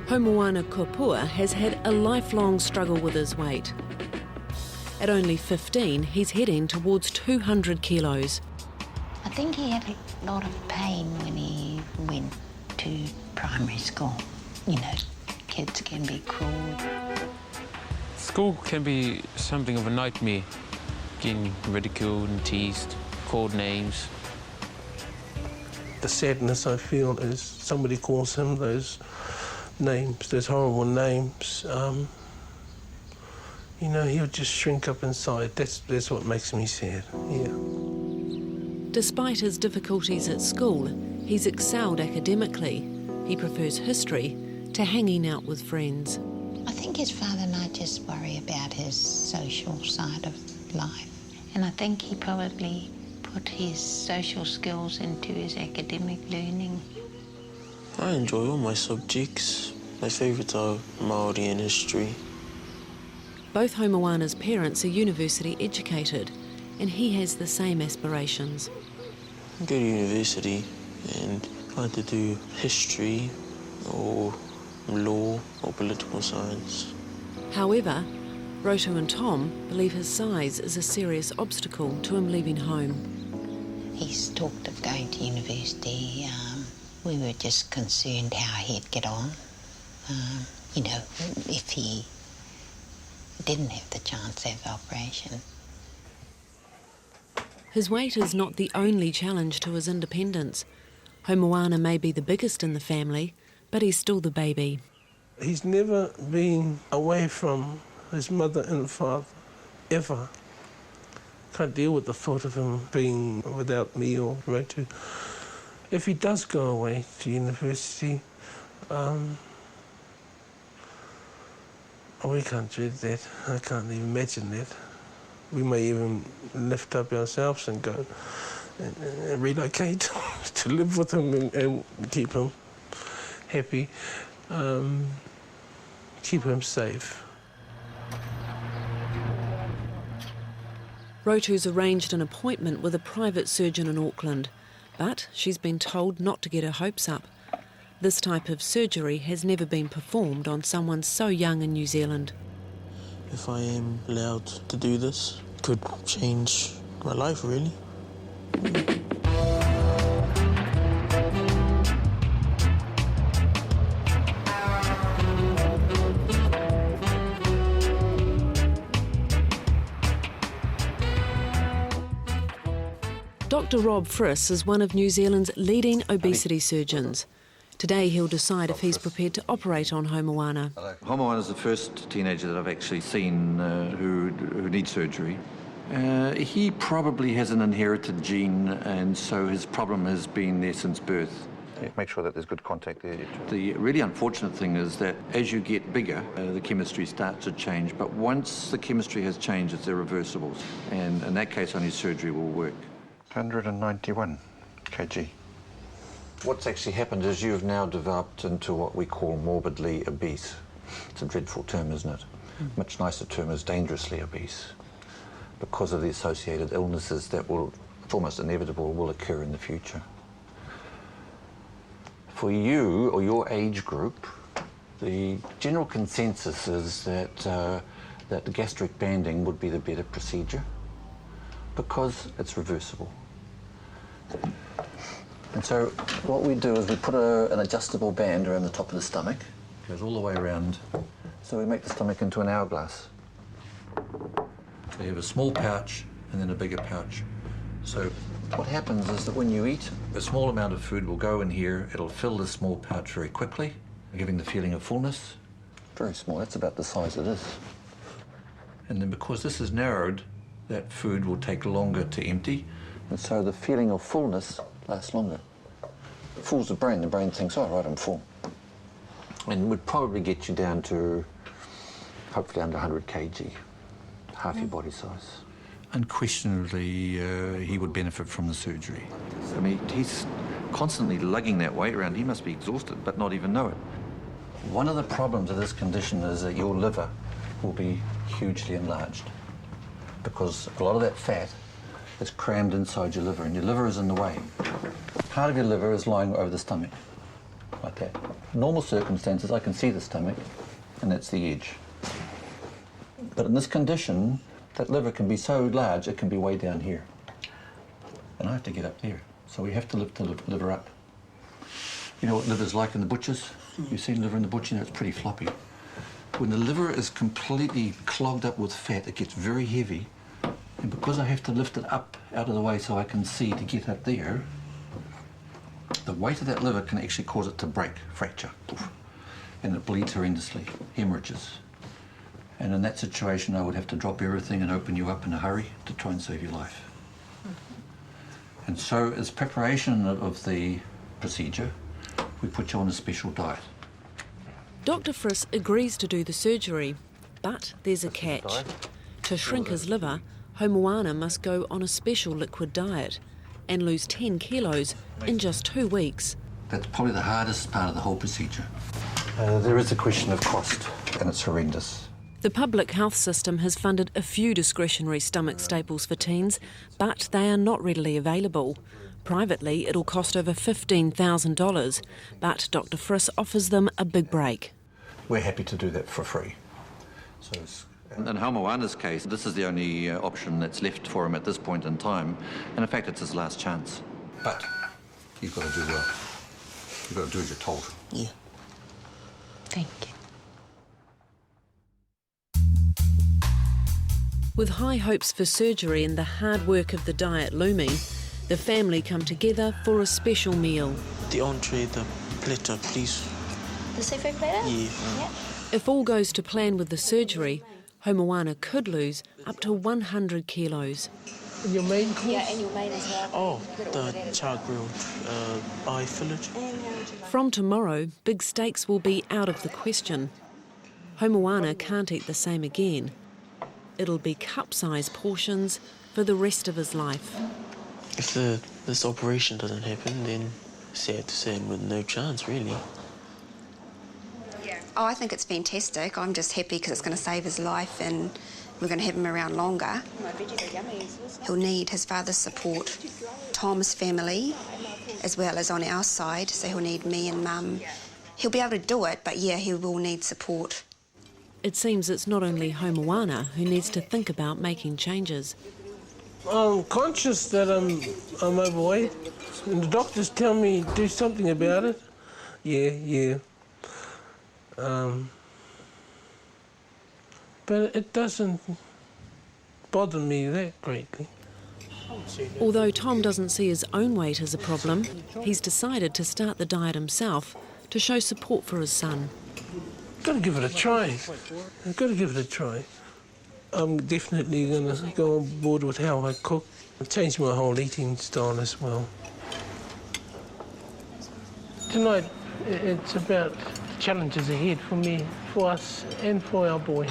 Homoana Kopua has had a lifelong struggle with his weight. At only 15, he's heading towards 200 kilos. I think he had a lot of pain when he went to primary school. You know, kids can be cruel. School can be something of a nightmare, getting ridiculed and teased, called names. The sadness I feel is somebody calls him those names, those horrible names. You know, he'll just shrink up inside. That's what makes me sad, yeah. Despite his difficulties at school, he's excelled academically. He prefers history to hanging out with friends. I think his father and I just worry about his social side of life. And I think he probably put his social skills into his academic learning. I enjoy all my subjects. My favourites are Māori and history. Both Homoana's parents are university educated, and he has the same aspirations. I go to university and either do history or law or political science. However, Roto and Tom believe his size is a serious obstacle to him leaving home. He's talked of going to university. We were just concerned how he'd get on. You know, if he didn't have the chance to have the operation. His weight is not the only challenge to his independence. Homoana may be the biggest in the family, but he's still the baby. He's never been away from his mother and father, ever. Can't deal with the thought of him being without me or Rotu. If he does go away to university, we can't dread that. I can't even imagine that. We may even lift up ourselves and go and relocate to live with him and keep him happy, keep him safe. Rotu's arranged an appointment with a private surgeon in Auckland, but she's been told not to get her hopes up. This type of surgery has never been performed on someone so young in New Zealand. If I am allowed to do this, it could change my life, really. Dr Rob Friss is one of New Zealand's leading obesity surgeons. Today he'll decide if he's prepared to operate on Homoana. Homoana is the first teenager that I've actually seen who needs surgery. He probably has an inherited gene, and so his problem has been there since birth. Make sure that there's good contact there. The really unfortunate thing is that as you get bigger, the chemistry starts to change, but once the chemistry has changed, it's irreversible, and in that case only surgery will work. 191 kg. What's actually happened is you've now developed into what we call morbidly obese. It's a dreadful term, isn't it? Much nicer term is dangerously obese, because of the associated illnesses that will, it's almost inevitable, will occur in the future. For you, or your age group, the general consensus is that, that the gastric banding would be the better procedure, because it's reversible. And so what we do is we put an adjustable band around the top of the stomach. It goes all the way around. So we make the stomach into an hourglass. So you have a small pouch and then a bigger pouch. So What happens is that when you eat, a small amount of food will go in here. It'll fill this small pouch very quickly, giving the feeling of fullness. very small, that's about the size of this. And then because this is narrowed, that food will take longer to empty. And so the feeling of fullness lasts longer. It fools the brain thinks, oh, right, I'm full. And would probably get you down to hopefully under 100 kg, half your body size. Unquestionably, he would benefit from the surgery. I mean, he's constantly lugging that weight around. He must be exhausted, but not even know it. One of the problems of this condition is that your liver will be hugely enlarged, because a lot of that fat is crammed inside your liver, and your liver is in the way. Part of your liver is lying over the stomach. like that. In normal circumstances, I can see the stomach, and that's the edge. But in this condition, that liver can be so large, it can be way down here. And I have to get up there. So we have to lift the liver up. You know what liver's like in the butchers? You've seen liver in the butcher, you know, it's pretty floppy. When the liver is completely clogged up with fat, it gets very heavy. And because I have to lift it up out of the way so I can see to get up there, the weight of that liver can actually cause it to break, fracture, poof, and it bleeds horrendously, hemorrhages. And in that situation, I would have to drop everything and open you up in a hurry to try and save your life. And so as preparation of the procedure, we put you on a special diet. Dr. Friss agrees to do the surgery, but there's a catch. To shrink his liver, Homoana must go on a special liquid diet and lose 10 kilos in just 2 weeks. That's probably the hardest part of the whole procedure. There is a question of cost, and it's horrendous. The public health system has funded a few discretionary stomach staples for teens, but they are not readily available. Privately, it'll cost over $15,000, but Dr. Friss offers them a big break. We're happy to do that for free. So in Homoana's case, this is the only option that's left for him at this point in time, and in fact, it's his last chance. But you've got to do well. You've got to do as you're told. Yeah. Thank you. With high hopes for surgery and the hard work of the diet looming, the family come together for a special meal. The entree, the platter, please. The seafood platter? Yeah. Yeah. If all goes to plan with the surgery, Homoana could lose up to 100 kilos. And your main course? Yeah, and your main as well. Oh, the char-grilled eye fillet. From tomorrow, big steaks will be out of the question. Homoana can't eat the same again. It'll be cup-sized portions for the rest of his life. If this operation doesn't happen, then sad to say, with no chance, really. Oh, I think it's fantastic. I'm just happy because it's going to save his life and we're going to have him around longer. He'll need his father's support, Tom's family, as well as on our side, so he'll need me and Mum. He'll be able to do it, but yeah, he will need support. It seems it's not only Homoana who needs to think about making changes. I'm conscious that I'm overweight, and the doctors tell me do something about it. Yeah. But it doesn't bother me that greatly. Although Tom doesn't see his own weight as a problem, he's decided to start the diet himself to show support for his son. Got to give it a try. I've got to give it a try. I'm definitely going to go on board with how I cook. I've changed my whole eating style as well. Tonight, it's about challenges ahead for me, for us, and for our boy.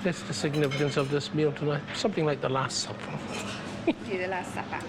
That's the significance of this meal tonight. Something like the Last Supper. Do the Last Supper.